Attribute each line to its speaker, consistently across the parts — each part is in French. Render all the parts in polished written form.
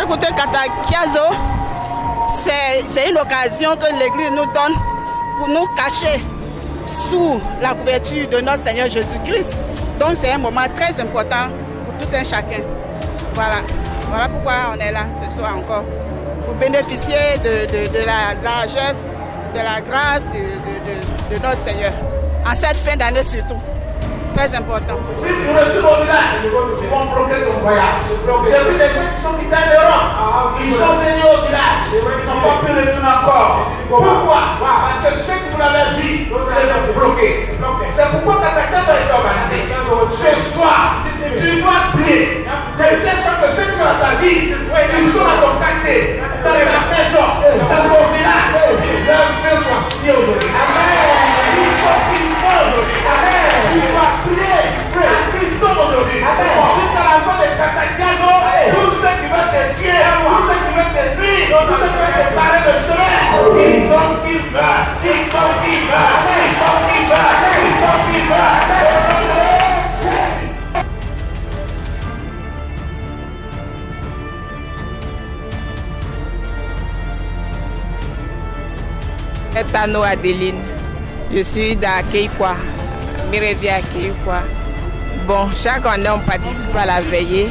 Speaker 1: écouté Katakiazo. C'est une occasion que l'Église nous donne pour nous cacher sous la couverture de notre Seigneur Jésus-Christ. Donc c'est un moment très important pour tout un chacun. Voilà pourquoi on est là ce soir encore. Pour bénéficier de la largesse, de la grâce de notre Seigneur. En cette fin d'année surtout. Très important.
Speaker 2: Si tu retournes au village, ils vont bloquer ton voyage. J'ai vu des gens qui sont quittés l'Europe. Ils sont venus au village. Ils n'ont pas pu retourner encore. Pourquoi? Parce que ceux qui vous l'avaient vu, ils sont bloqués. C'est pourquoi ta carte va être organisée. Ce soir, tu dois prier. C'est une chose que ceux qui ont ta vie, ils sont à ton quartier, dans ta maison, dans ton village. Leurs feux sont signés aujourd'hui. Amen. Ils sont finis aujourd'hui. Amen. Tu vas prier à Christ aujourd'hui. Jusqu'à la fin de Katakiazo, tous ceux qui veulent te tuer, tous ceux qui veulent te nuire, tous ceux qui veulent te barrer le chemin, ils don't give up, ils don't give up, ils don't give up, ils don't give up.
Speaker 3: Tano Adeline, je suis dans Keikwa, Mirevia Keikwa. Bon, chaque année on participe à la veillée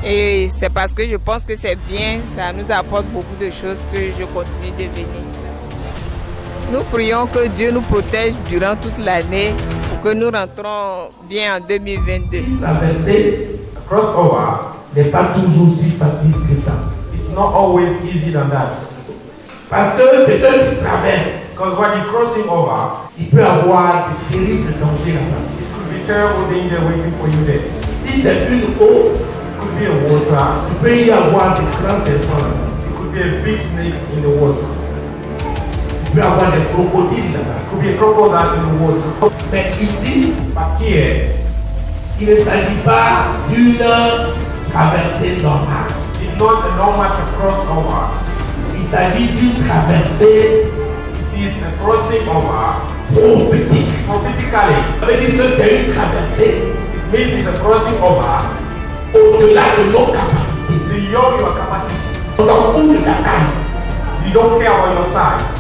Speaker 3: et c'est parce que je pense que c'est bien, ça nous apporte beaucoup de choses que je continue de venir. Nous prions que Dieu nous protège durant toute l'année pour que nous rentrons bien en 2022.
Speaker 4: Traverser, crossover, n'est pas toujours si facile que ça.
Speaker 5: It's not always easy than that.
Speaker 4: Parce que c'est eux qui traversent.
Speaker 5: Because when you're crossing over,
Speaker 4: Il peut y avoir de terribles dangers là-bas.
Speaker 5: it could be terrible danger waiting for you there.
Speaker 4: Si c'est une eau,
Speaker 5: It could be a water,
Speaker 4: il peut y avoir de grands éléphants.
Speaker 5: it could be a big snakes in the water,
Speaker 4: Il peut y avoir des crocodiles là-bas.
Speaker 5: it could be a crocodile in the water.
Speaker 4: Mais ici,
Speaker 5: But here,
Speaker 4: il ne s'agit pas d'une traversée normale.
Speaker 5: it's not a normal crossover.
Speaker 4: Il s'agit d'une traversée
Speaker 5: It is a crossing over
Speaker 4: prophétique.
Speaker 5: prophetically.
Speaker 4: Ça veut dire que c'est une traversée
Speaker 5: It means it's a crossing over
Speaker 4: au-delà de nos capacités.
Speaker 5: beyond your capacity.
Speaker 4: On s'en fout de la taille.
Speaker 5: You don't care about your size.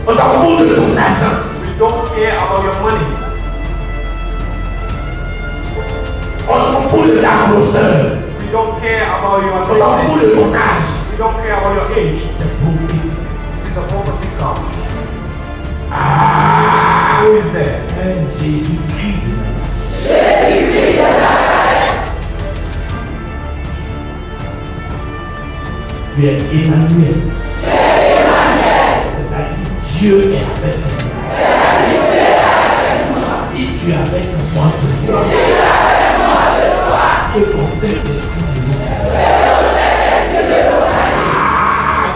Speaker 4: On s'en fout de ton argent.
Speaker 5: We don't care about your money.
Speaker 4: On s'en fout de ta grosseur.
Speaker 5: We don't care about your
Speaker 4: On s'en fout de
Speaker 5: ability.
Speaker 4: ton âge.
Speaker 5: We don't care about your age.
Speaker 4: C'est prophétique.
Speaker 5: It's a prophetical.
Speaker 4: Ah,
Speaker 5: Who is there?
Speaker 4: Jésus-Christ. Tu es Emmanuel. C'est-à-dire Dieu est avec toi. Si tu es avec moi ce soir, que ton Saint-Esprit me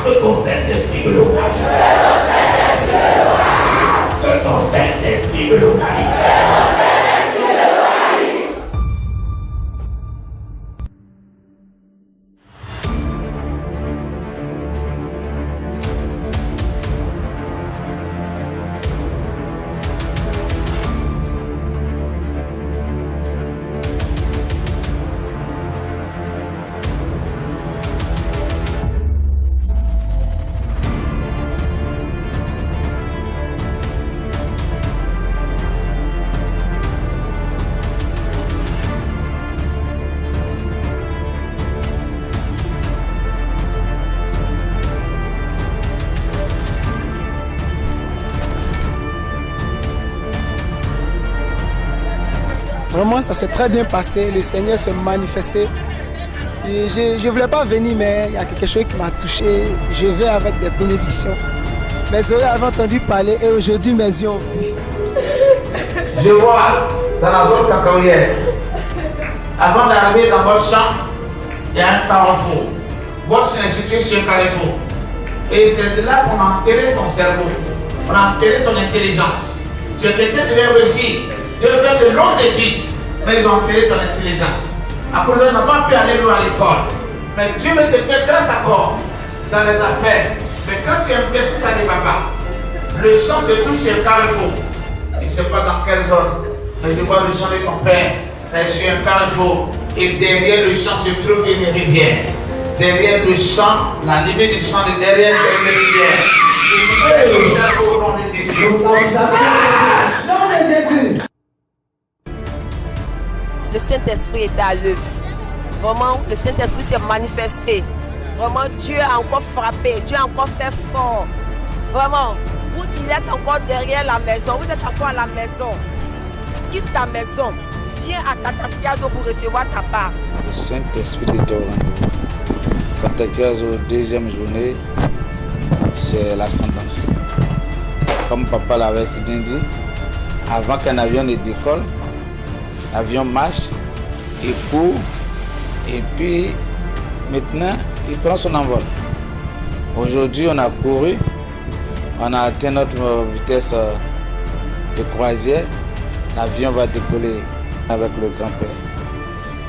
Speaker 4: que ton Saint-Esprit me localise. Que ton Saint-Esprit me localise.
Speaker 6: Vraiment, ça s'est très bien passé. Le Seigneur s'est manifesté. Et je ne voulais pas venir, mais il y a quelque chose qui m'a touché. Je vais avec des bénédictions. Mes oreilles avaient entendu parler et aujourd'hui mes yeux ont vu.
Speaker 2: Je vois dans la zone cacaoyenne, avant d'arriver dans votre champ, il y a un carrefour. Votre champ est situé sur un carrefour. Et c'est de là qu'on a enterré ton cerveau. On a enterré ton intelligence. Tu es quelqu'un qui devait réussir, de faire de longues études, mais ils ont enterré ton intelligence. À cause de ça, tu n'as pas pu aller loin à l'école. Mais Dieu veut te faire grâce à corps dans les affaires. Mais quand tu investis ça des papas, le champ se trouve sur un carrefour. Il ne sait pas dans quelle zone. Mais je vois le champ de ton père. Ça est sur un carrefour.
Speaker 4: Et derrière le champ se trouve une rivière. Derrière le champ, la limite du champ de derrière, c'est une rivière. Et le champ au nom de Jésus.
Speaker 7: Le Saint-Esprit est à l'œuvre. Vraiment, le Saint-Esprit s'est manifesté. Vraiment, Dieu a encore frappé, Dieu a encore fait fort. Vraiment, vous qui êtes encore derrière la maison, vous êtes encore à la maison. Quitte ta maison, viens à Catasquiazo pour recevoir ta part.
Speaker 8: Le Saint-Esprit est au rendez-vous. Catasquiazo, deuxième journée, c'est l'ascendance. Comme papa l'avait si bien dit, avant qu'un avion ne décolle, l'avion marche, il court, et puis maintenant, il prend son envol. Aujourd'hui, on a couru, on a atteint notre vitesse de croisière. L'avion va décoller avec le grand-père.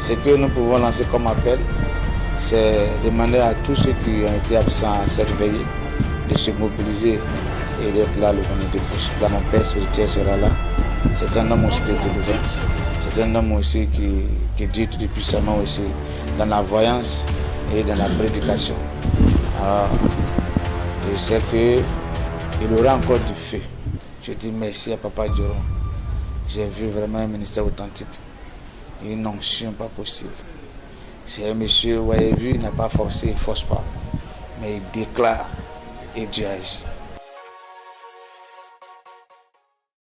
Speaker 8: Ce que nous pouvons lancer comme appel, c'est demander à tous ceux qui ont été absents à cette veillée de se mobiliser et d'être là le vendredi prochain. Là, mon père spirituel sera là. C'est un homme aussi de délivrance. C'est un homme aussi qui Dieu tout puissamment aussi dans la voyance et dans la prédication. Alors, je sais qu'il aura encore du feu. Je dis merci à Papa Dioron. J'ai vu vraiment un ministère authentique. Une onction pas possible. C'est un monsieur, vous avez vu, il n'a pas forcé, il ne force pas. Mais il déclare et Dieu agit.